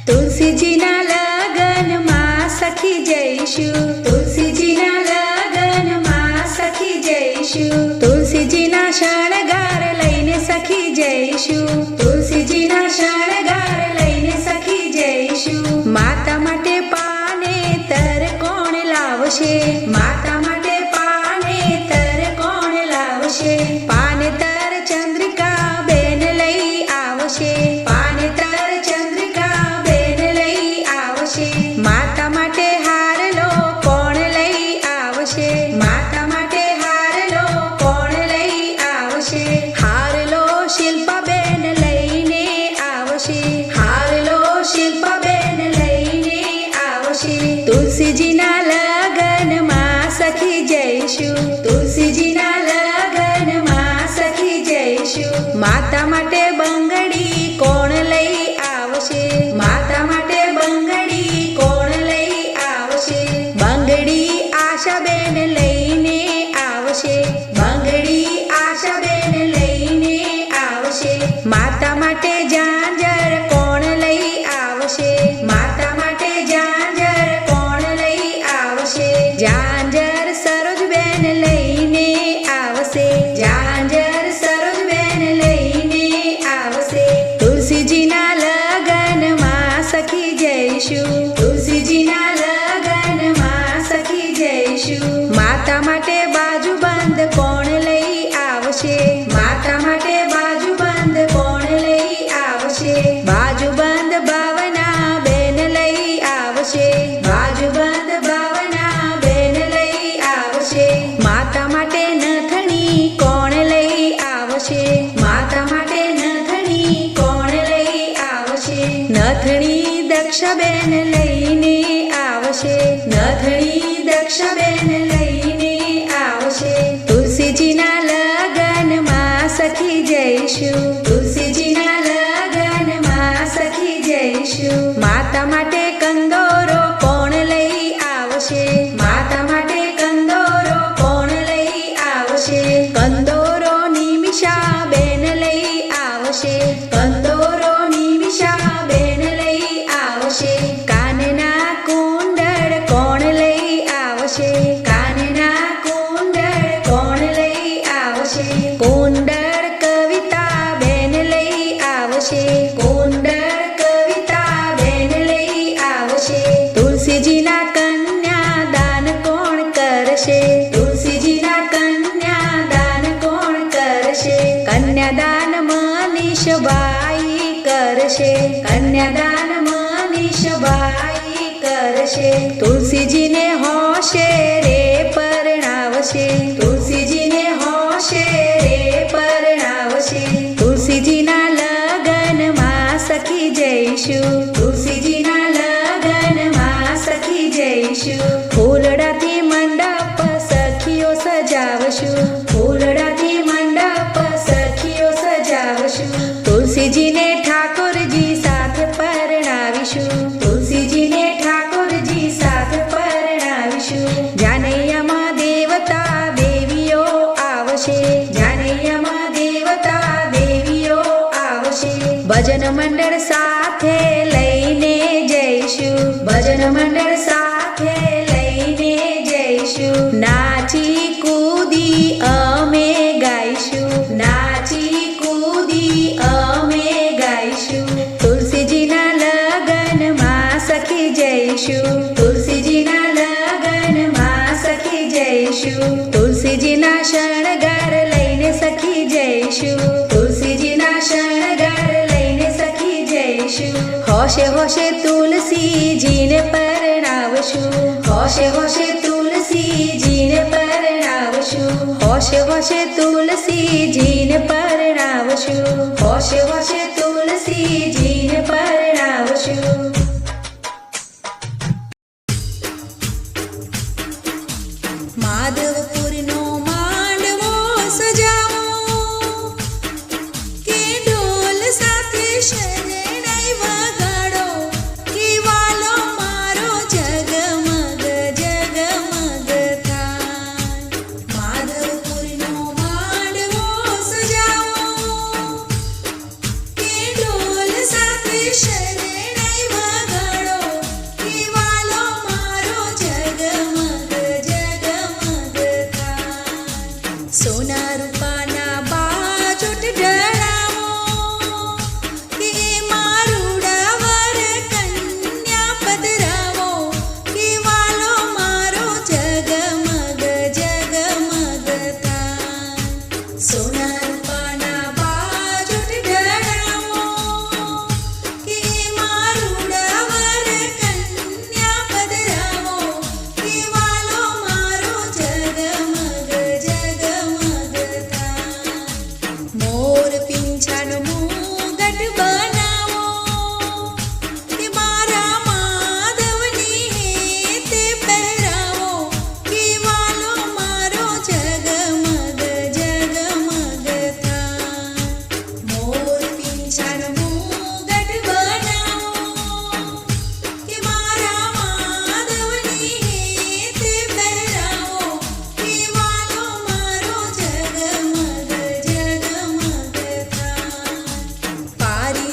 તુલસીજીના લગનમાં સખી જઈશું, તુલસીજીના લગનમાં સખી જઈશું, તુલસીજીના શણગાર લઈને સખી જઈશું, તુલસીજીના શણગાર લઈને સખી જઈશું. માતા માટે પાનેતર કોણ લાવશે, માતા માટે પાનેતર કોણ લાવશે, પાનેતર ચંદ્રિકા બેન લઈ આવશે, પાનેતર ચંદ્રિકા બેન લઈ આવશે. માતા માટે હારલો કોણ લઈ આવશે, માતા માટે હારલો કોણ લઈ આવશે, હારલો શિલ્પાબેન લઈને આવશે, હારલો શિલ્પાબેન લઈને આવશે. તુલસીજીના લગનમાં સખી જઈશું, તુલસીજીના લગનમાં સખી જઈશું. માતા માટે બંગડી કોણ લઈ આવશે, માતા માટે બંગડી કોણ લઈ આવશે, બંગડી આશાબેન લઈને આવશે, બંગડી આશાબેન લઈને આવશે. માતા માટે ઝાંઝર કોણ લઈ આવશે, માતા માટે ઝાંઝર કોણ લઈ આવશે, ઝાંઝર સરોજબેન લઈને આવશે, ઝાંઝર સરોજબેન લઈને આવશે. તુલસીજીના લગનમાં સખી જઈશું, તુલસીજીના લગનમાં સખી જઈશું. માતા માટે બાજુબંધ કોણ લઈ આવશે, માતા માટે બાજુબંધ કોણ લઈ આવશે, બાજુબંધ ભાવના બેન લઈ આવશે, બાજુબંધ ભાવના બેન લઈ આવશે. માતા માટે નથણી કોણ લઈ આવશે, માતા માટે નથણી કોણ લઈ આવશે, નથણી દક્ષાબેન લઈને આવશે, નથણી દક્ષાબેન લઈને આવશે. તુલસીજીના લગનમાં સખી જઈશું, તુલસીજીના લગનમાં સખી જઈશું. માતા માટે કંદોરો કોણ લઈ આવશે, માતા માટે કંદોરો કોણ લઈ આવશે, કંદોરો નિમિષા બેન લઈ આવશે, કંદોરો નિમિષા બેન લઈ આવશે. કાનના કુંડળ કોણ લઈ આવશે, કાનના કુંડળ કોણ લઈ આવશે, કુંડળ કવિતા બેન લઈ આવશે, કુંડળ કવિતા બેન લઈ આવશે. તુલસીજીના કન્યાદાન કોણ કરશે, તુલસીજીના કન્યાદાન કોણ કરશે, કન્યાદાન મનીષભાઈ કરશે, કન્યાદાન મનીષભાઈ કરશે. તુલસીજીને હોશે રે પરણાવશે, તુલસીજીને હોશે રે પરણાવશે. તુલસીજીના લગનમાં સખી જઈશું, તુલસીજીના લગનમાં સખી જઈશું. ફૂલડાથી મંડપ સખીઓ સજાવશું, ફૂલડાથી મંડપ સખીઓ સજાવશું. તુલસીજીને ઠાકોરજી સાથે પરણાવીશું, તુલસીજીને ઠાકોરજી સાથે પરણાવીશું. જાનૈયામાં દેવતા દેવીઓ આવશે, જાનૈયામાં દેવતા દેવીઓ આવશે. ભજન મંડળ સાથે લઈને જઈશું, ભજન મંડળ સાથે લઈને જઈશું. નાચી કૂદી અમે ગાઈશું, નાચી કૂદી અમે ગાઈશું. તુલસીજીના લગનમાં સખી જઈશું, તુલસીજીના લગનમાં સખી જઈશું. તુલસીજીના શણગાર લઈને સખી જઈશું, તુલસીજીના શણગાર લઈને સખી જઈશું. હોશે હોશે તુલસીજીને પરણાવશું, હોશે હોશે તુલસીજીને પરણાવશું, હોશે હોશે તુલસીજીને પરણાવશું, હોશે હોશે તુલસીજીને પરણાવશું. માધવપુરનો માંડવો સજાવો કે ઢોલ સાથે શરણાઈ વગાડો, કે વાલો મારો જગમગ જગમગ થાય. માધવપુરનો માંડવો સજાવો કે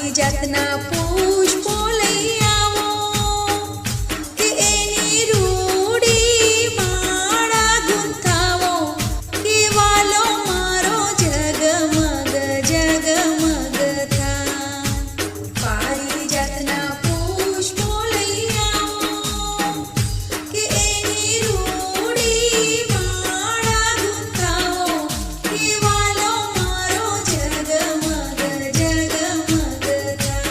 પારિજાતના પુષ્પો લઈ આવો કે એની રૂડી માળા ગૂંથાવો કે વાલો મારો જગમગ જગમગ થાય. પારિજાતના પુષ્પો લઈ આવો કે એની રૂડી માળા ગૂંથાવો કે વાલો મારો જગમગ જગમગ થાય.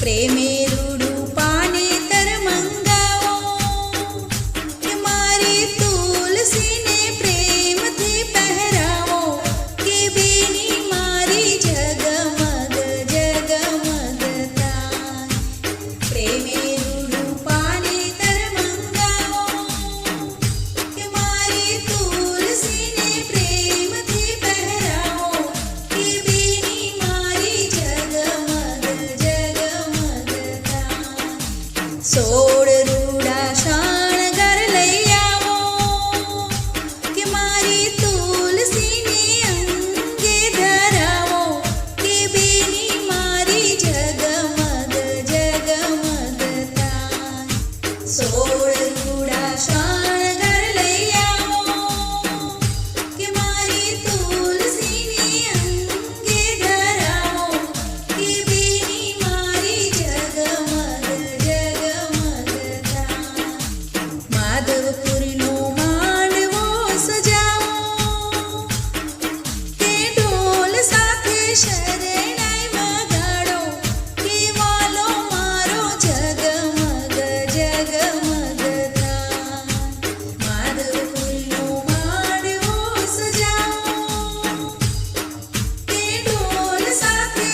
પ્રેમે રૂડું પાનેતર મંગાવો કે મારી તુલસીને પ્રેમથી પહેરાવો કે બેની મારી જગમગ જગમગ થાય. પ્રેમે રૂડું પાનેતર મંગાવો કે મારી તુલસીને પ્રેમથી પહેરાવો કે બેની મારી જગમગ જગમગ થાય. 16 રૂડા શણગાર લઈ આવો કે મારી તુલસીને અંગે ધરાવો કે બેની મારી જગમગ જગમગ થાય. 16 રૂડા શણગાર લઈ આવો કે મારી તુલસીને અંગે ધરાવો કે બેની મારી જગમગ જગમગ થાય. માધવપુરનો માંડવો સજાવો કે ઢોલ સાથે શરણાઈ વગાડો કે વાલો મારો જગમગ જગમગ થાય. માધવપુરનો માંડવો સજાવો કે ઢોલ સાથે